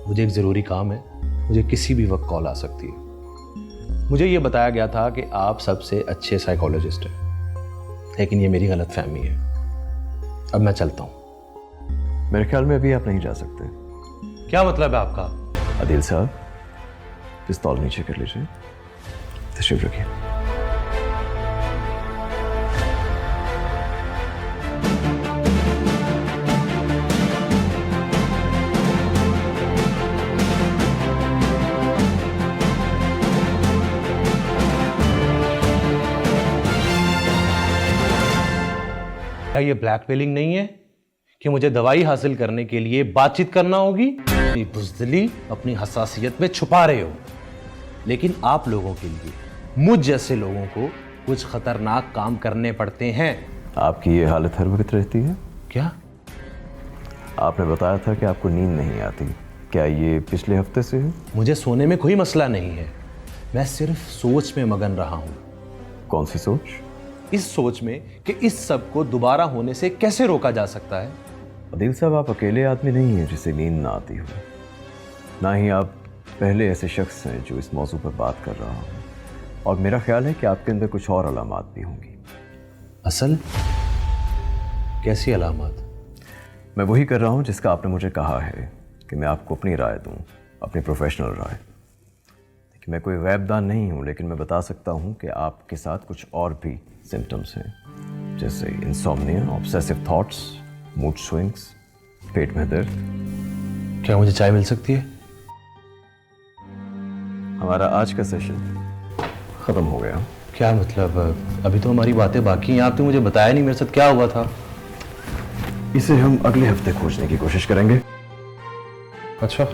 मुझे एक ज़रूरी काम है, मुझे किसी भी वक्त कॉल आ सकती है। मुझे ये बताया गया था कि आप सबसे अच्छे साइकोलॉजिस्ट हैं, लेकिन ये मेरी गलतफहमी है। अब मैं चलता हूँ। मेरे ख्याल में अभी आप नहीं जा सकते। क्या मतलब है आपका? आदिल साहब, पिस्तौल नीचे कर लीजिए, तशरीफ रखिए। क्या ये ब्लैकमेलिंग नहीं है कि मुझे दवाई हासिल करने के लिए बातचीत करना होगी? अपनी बुज़दिली अपनी हसासियत में छुपा रहे हो, लेकिन आप लोगों के लिए, मुझ जैसे लोगों को कुछ खतरनाक काम करने पड़ते हैं। आपकी ये हालत हर वक्त रहती है? क्या? आपने बताया था कि आपको नींद नहीं आती, क्या ये पिछले हफ्ते से है? मुझे सोने में कोई मसला नहीं है, मैं सिर्फ सोच में मगन रहा हूं। कौन सी सोच? इस सोच में कि इस सब को दोबारा होने से कैसे रोका जा सकता है। आदिल साहब, आप अकेले आदमी नहीं हैं जिसे नींद ना आती हो, ना ही आप पहले ऐसे शख्स हैं जो इस मौजू पर बात कर रहा हूँ, और मेरा ख्याल है कि आपके अंदर कुछ और अलामात भी होंगी। असल? कैसी अलामात? मैं वही कर रहा हूँ जिसका आपने मुझे कहा है कि मैं आपको अपनी राय दूँ, अपनी प्रोफेशनल राय। देखिए, मैं कोई गैबदान नहीं हूँ, लेकिन मैं बता सकता हूँ कि आपके साथ कुछ और भी सिम्टम्स हैं, जैसे insomnia, obsessive thoughts, mood swings, पेट में दर्द। क्या मुझे चाय मिल सकती है? हमारा आज का सेशन ख़त्म हो गया। क्या मतलब? अभी तो हमारी बातें बाकी हैं। आपने मुझे बताया नहीं मेरे साथ क्या हुआ था। इसे हम अगले हफ्ते खोजने की कोशिश करेंगे। अच्छा।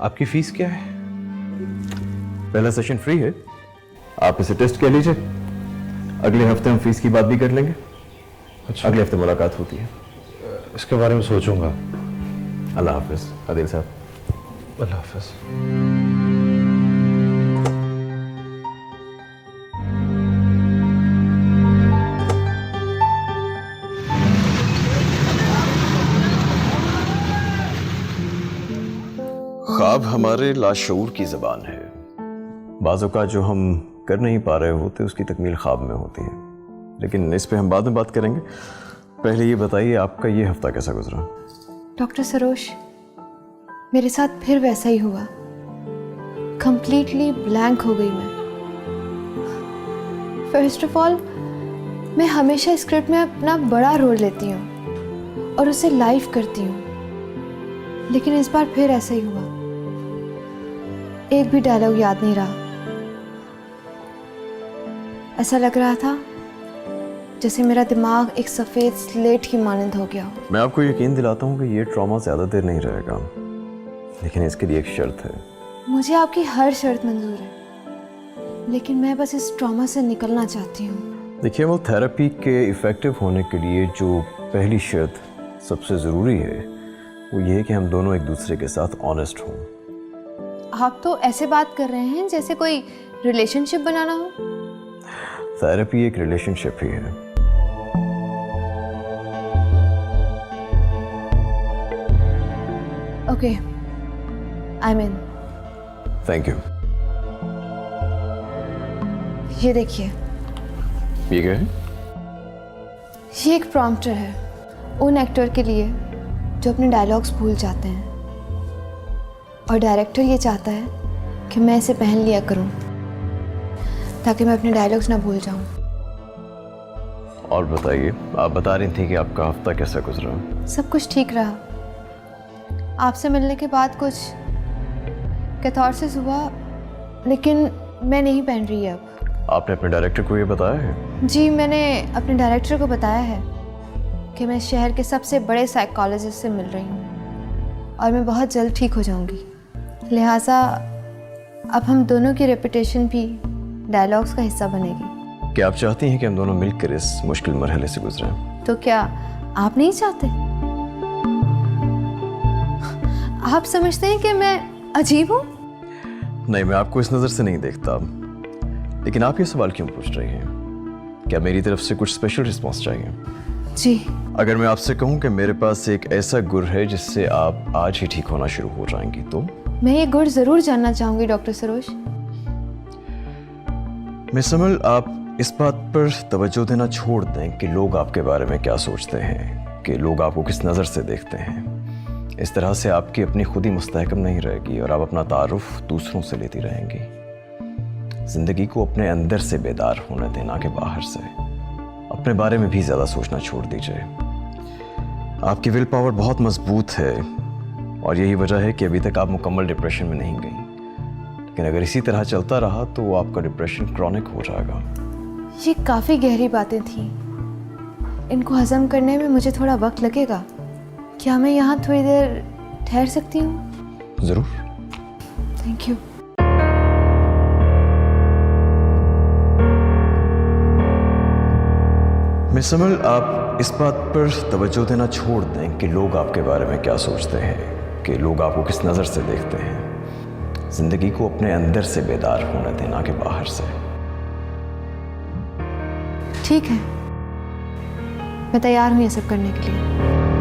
आपकी फीस क्या है? पहला सेशन फ्री है, आप इसे टेस्ट कर लीजिए। अगले हफ्ते हम फीस की बात भी कर लेंगे। अच्छा। अगले हफ्ते मुलाकात होती है। इसके बारे में सोचूंगा। अल्लाह हाफिज आदिल साहब। अल्लाह हाफिज। ख्वाब हमारे लाशऊर की ज़बान है। बाज़ों का जो हम कर नहीं पा रहे होते उसकी तकमील ख्वाब में होती है, लेकिन इस पे हम बाद में बात करेंगे। पहले ये बताइए, आपका ये हफ्ता कैसा गुजरा? डॉक्टर सरोश, मेरे साथ फिर वैसा ही हुआ। कंप्लीटली ब्लैंक हो गई मैं। फर्स्ट ऑफ ऑल, मैं हमेशा स्क्रिप्ट में अपना बड़ा रोल लेती हूँ और उसे लाइव करती हूँ, लेकिन इस बार फिर ऐसा ही हुआ। एक भी डायलॉग याद नहीं रहा। ऐसा लग रहा था जैसे मेरा दिमाग एक सफ़ेद स्लेट की मानंद हो गया हो। मैं आपको यकीन दिलाता हूँ कि ये ट्रॉमा ज़्यादा देर नहीं रहेगा, लेकिन इसके लिए एक शर्त है। मुझे आपकी हर शर्त मंजूर है, लेकिन मैं बस इस ट्रॉमा से निकलना चाहती हूँ। देखिए, वो थेरेपी के इफ़ेक्टिव होने के लिए जो पहली शर्त सबसे ज़रूरी है वो ये है कि हम दोनों एक दूसरे के साथ ऑनेस्ट हों। आप तो ऐसे बात कर रहे हैं जैसे कोई रिलेशनशिप बनाना हो। थेरेपी एक रिलेशनशिप ही है। Okay, I am in. Thank you. ये देखिए, ये क्या है? ये एक प्रॉम्प्टर है उन एक्टर के लिए जो अपने डायलॉग्स भूल जाते हैं, और डायरेक्टर ये चाहता है कि मैं इसे पहन लिया करूं ताकि मैं अपने डायलॉग्स ना भूल जाऊं। और बताइए, आप बता रही थी कि आपका हफ्ता कैसा गुजरा? सब कुछ ठीक रहा। आपसे मिलने के बाद कुछ कैथार्सिस हुआ, लेकिन मैं नहीं पहन रही अब। आपने अपने डायरेक्टर को ये बताया है? जी, मैंने अपने डायरेक्टर को बताया है कि मैं शहर के सबसे बड़े साइकोलॉजिस्ट से मिल रही हूँ और मैं बहुत जल्द ठीक हो जाऊँगी। लिहाजा अब हम दोनों की रेपुटेशन भी डायलॉग्स का हिस्सा बनेगी। क्या आप चाहती हैं कि हम दोनों मिलकर इस मुश्किल मरहले से गुजरें? तो क्या आप नहीं चाहते? आप समझते हैं कि मैं अजीब हूँ? नहीं, मैं आपको इस नज़र से नहीं देखता। लेकिन आप ये सवाल क्यों पूछ रही हैं? क्या मेरी तरफ से कुछ स्पेशल रिस्पॉन्स चाहिए? जी। अगर मैं आपसे कहूं कि मेरे पास एक ऐसा गुर है जिससे आप आज ही ठीक होना शुरू हो जाएंगी तो? मैं ये गुर जरूर जानना चाहूंगी डॉक्टर सरोज। मिस अमल, आप इस बात पर तवज्जो देना छोड़ दें कि लोग आपके बारे में क्या सोचते हैं, कि लोग आपको किस नज़र से देखते हैं। इस तरह से आपकी अपनी खुद ही मुस्तहकम नहीं रहेगी और आप अपना तारुफ दूसरों से लेती रहेंगी। ज़िंदगी को अपने अंदर से बेदार होने देना के बाहर से। अपने बारे में भी ज़्यादा सोचना छोड़ दीजिए। आपकी विल पावर बहुत मजबूत है और यही वजह है कि अभी तक आप मुकम्मल डिप्रेशन में नहीं गई। लेकिन अगर इसी तरह चलता रहा तो आपका डिप्रेशन क्रॉनिक हो जाएगा। ये काफ़ी गहरी बातें थी, इनको हजम करने में मुझे थोड़ा वक्त लगेगा। क्या मैं यहाँ थोड़ी देर ठहर सकती हूँ? ज़रूर। Thank you. मिस अमल, आप इस बात पर तवज्जो देना छोड़ दें कि लोग आपके बारे में क्या सोचते हैं, कि लोग आपको किस नज़र से देखते हैं। ज़िंदगी को अपने अंदर से बेदार होने देना के बाहर से। ठीक है, मैं तैयार हूँ ये सब करने के लिए।